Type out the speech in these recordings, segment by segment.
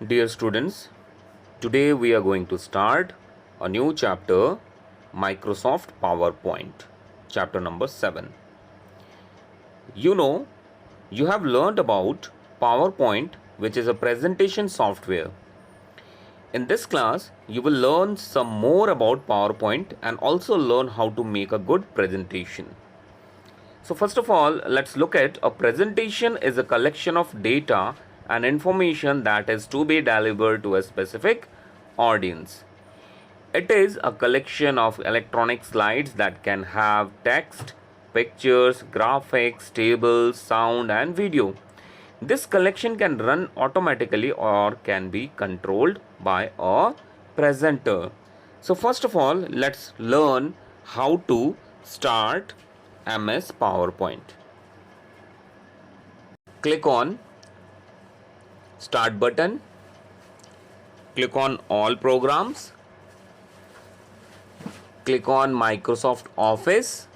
Dear students, today we are going to start a new chapter, Microsoft PowerPoint, chapter number 7. You have learned about PowerPoint, which is a presentation software. In this class, you will learn some more about PowerPoint and also learn how to make a good presentation. So first of all, let's look at a presentation is a collection of data and information that is to be delivered to a specific audience. It is a collection of electronic slides that can have text, pictures, graphics, tables, sound and video. This collection can run automatically or can be controlled by a presenter. So first of all, let's learn how to start MS PowerPoint. Click on Start button. Click on All Programs. Click on Microsoft Office.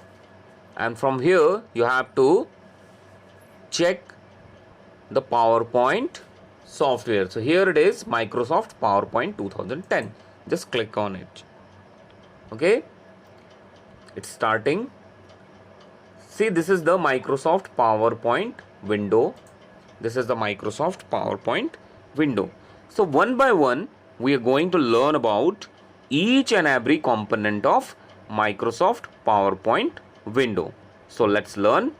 And from here, you have to check the PowerPoint software. So here it is, Microsoft PowerPoint 2010. Just click on it. Okay. It's starting. See, this is the Microsoft PowerPoint window. This is the Microsoft PowerPoint window. So one by one, we are going to learn about each and every component of Microsoft PowerPoint window. So let's learn.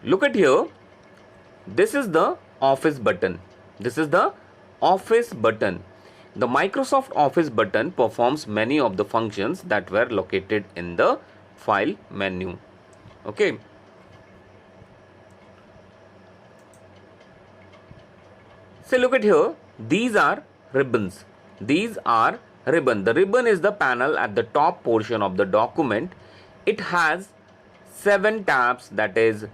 Look at here. This is the Office button. This is the Office button. The Microsoft Office button performs many of the functions that were located in the File menu. Okay. So look at here. These are ribbons. These are ribbon. The ribbon is the panel at the top portion of the document. It has 7 tabs, that is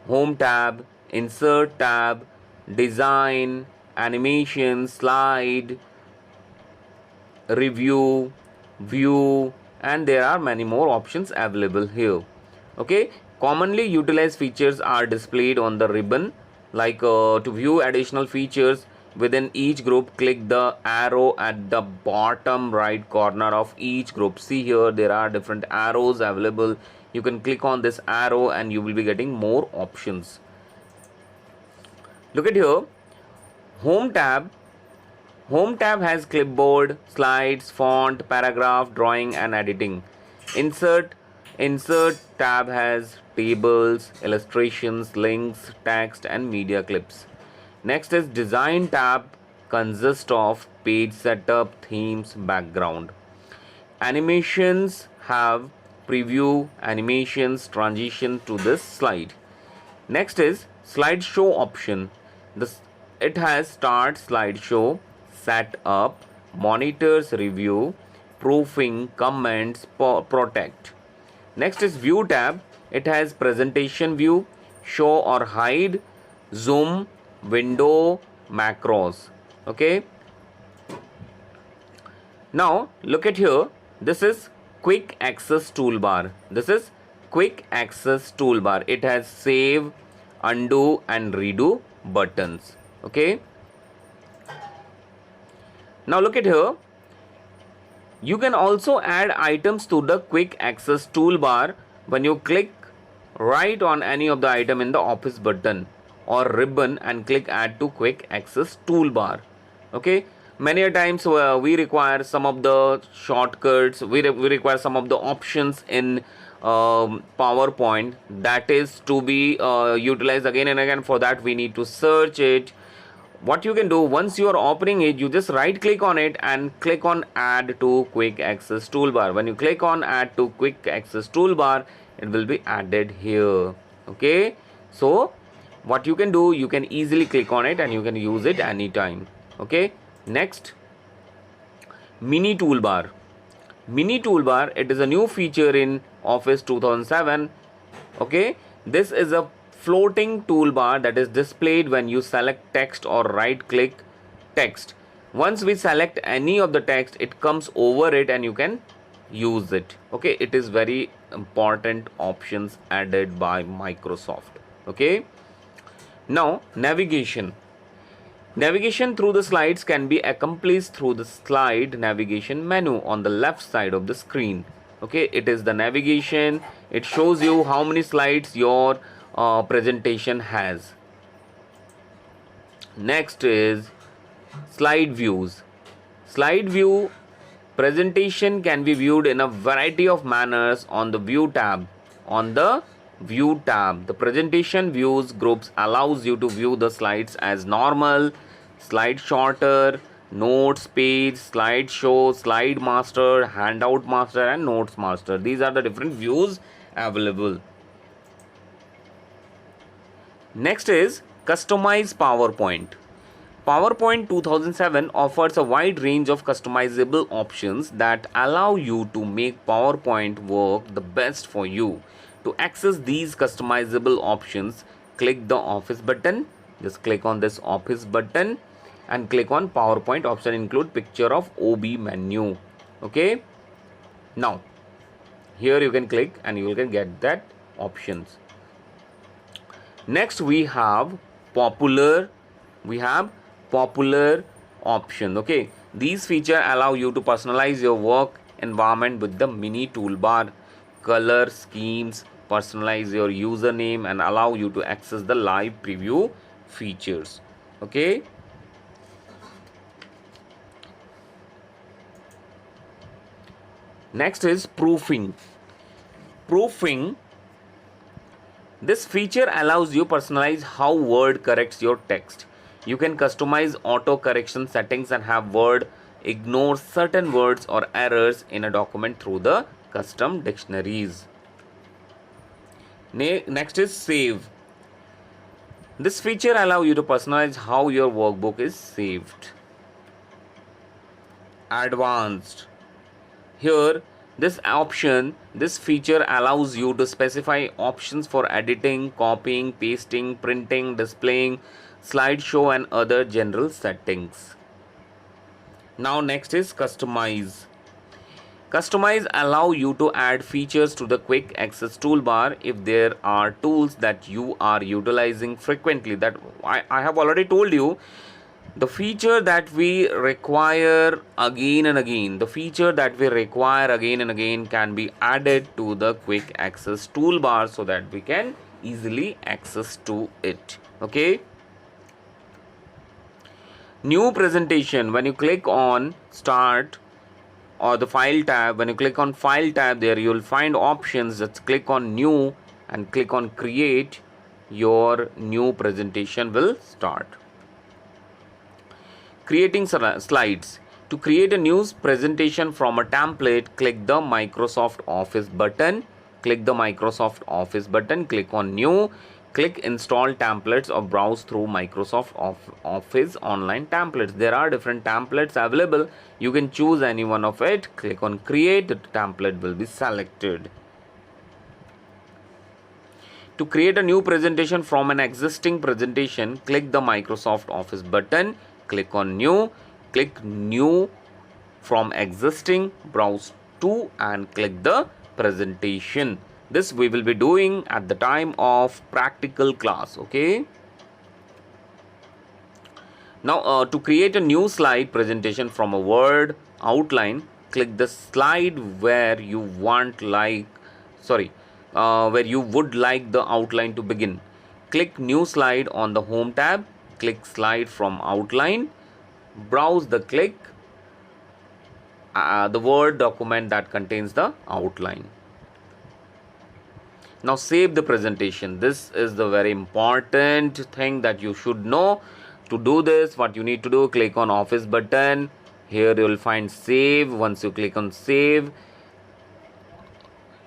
Home tab, Insert tab, Design, Animation, Slide, Review, View, and there are many more options available here. Okay, commonly utilized features are displayed on the ribbon. Like to view additional features within each group, click the arrow at the bottom right corner of each group. See here, there are different arrows available. You can click on this arrow and you will be getting more options. Look at here, Home tab. Home tab has clipboard, slides, font, paragraph, drawing and editing. Insert tab has tables, illustrations, links, text and media clips. Next is Design tab, consists of page setup, themes, background. Animations have preview, animations, transition to this slide. Next is Slideshow option. It has Start Slideshow, Setup, Monitors, Review, Proofing, Comments, Protect. Next is View tab. It has Presentation View, Show or Hide, Zoom, Window, Macros. Okay. Now look at here. This is Quick Access Toolbar. This is Quick Access Toolbar. It has Save, Undo and Redo buttons. Okay. Now look at here. You can also add items to the Quick Access Toolbar when you click right on any of the item in the Office button or ribbon and click Add to Quick Access Toolbar. Okay. Many a times we require some of the shortcuts, we require some of the options in PowerPoint that is to be utilized again and again. For that we need to search it. What you can do, once you are opening it, you just right click on it and click on Add to Quick Access Toolbar. When you click on Add to Quick Access Toolbar, it will be added here. Okay. So what you can do, you can easily click on it and you can use it anytime. Okay. Next, Mini Toolbar. Mini Toolbar, it is a new feature in Office 2007. Okay. This is a floating toolbar that is displayed when you select text or right click text. Once we select any of the text, it comes over it and you can use it. Okay. It is very important options added by Microsoft. Okay. Now navigation. Navigation through the slides can be accomplished through the slide navigation menu on the left side of the screen. Okay, it is the navigation. It shows you how many slides your presentation has. Next is slide views. Slide view presentation can be viewed in a variety of manners on the view tab. On the view tab, the presentation views groups allows you to view the slides as normal, slide shorter, notes page, slide show, slide master, handout master and notes master. These are the different views available. Next is customize PowerPoint. PowerPoint 2007 offers a wide range of customizable options that allow you to make PowerPoint work the best for you. To access these customizable options, click the Office button. Just click on this Office button and click on PowerPoint. Option include picture of OB menu. Okay. Now, here you can click and you will get that options. Next we have popular option. Okay, these features allow you to personalize your work environment with the mini toolbar, color schemes, personalize your username and allow you to access the live preview features. Okay, next is proofing. This feature allows you personalize how Word corrects your text. You can customize auto correction settings and have Word ignore certain words or errors in a document through the custom dictionaries. Next is save. This feature allows you to personalize how your workbook is saved. Advanced. Here, this feature allows you to specify options for editing, copying, pasting, printing, displaying, slideshow and other general settings. Now next is customize. Customize allow you to add features to the quick access toolbar if there are tools that you are utilizing frequently. That I have already told you. The feature that we require again and again, can be added to the quick access toolbar so that we can easily access to it. Okay. New presentation. When you click on start or the file tab, when you click on file tab, there you will find options. Just click on new and click on create. Your new presentation will start. Creating slides. To create a new presentation from a template, click the Microsoft Office button. Click on new. Click install templates or browse through Microsoft Office online templates. There are different templates available. You can choose any one of it. Click on create. The template will be selected. To create a new presentation from an existing presentation, click the Microsoft Office button. Click on new. Click new from existing, browse to and click the presentation. This we will be doing at the time of practical class. Okay. Now to create a new slide presentation from a Word outline, click the slide where you would like the outline to begin. Click new slide on the home tab. Click slide from outline. Browse the Word document that contains the outline. Now save the presentation. This is the very important thing that you should know. To do this, what you need to do, click on Office button. Here you will find save. Once you click on save,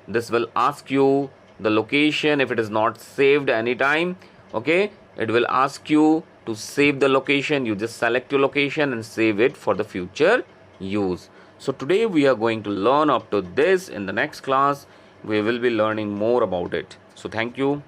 this will ask you the location if it is not saved anytime. Okay, it will ask you to save the location. You just select your location and save it for the future use. So today we are going to learn up to this. In the next class we will be learning more about it. So thank you.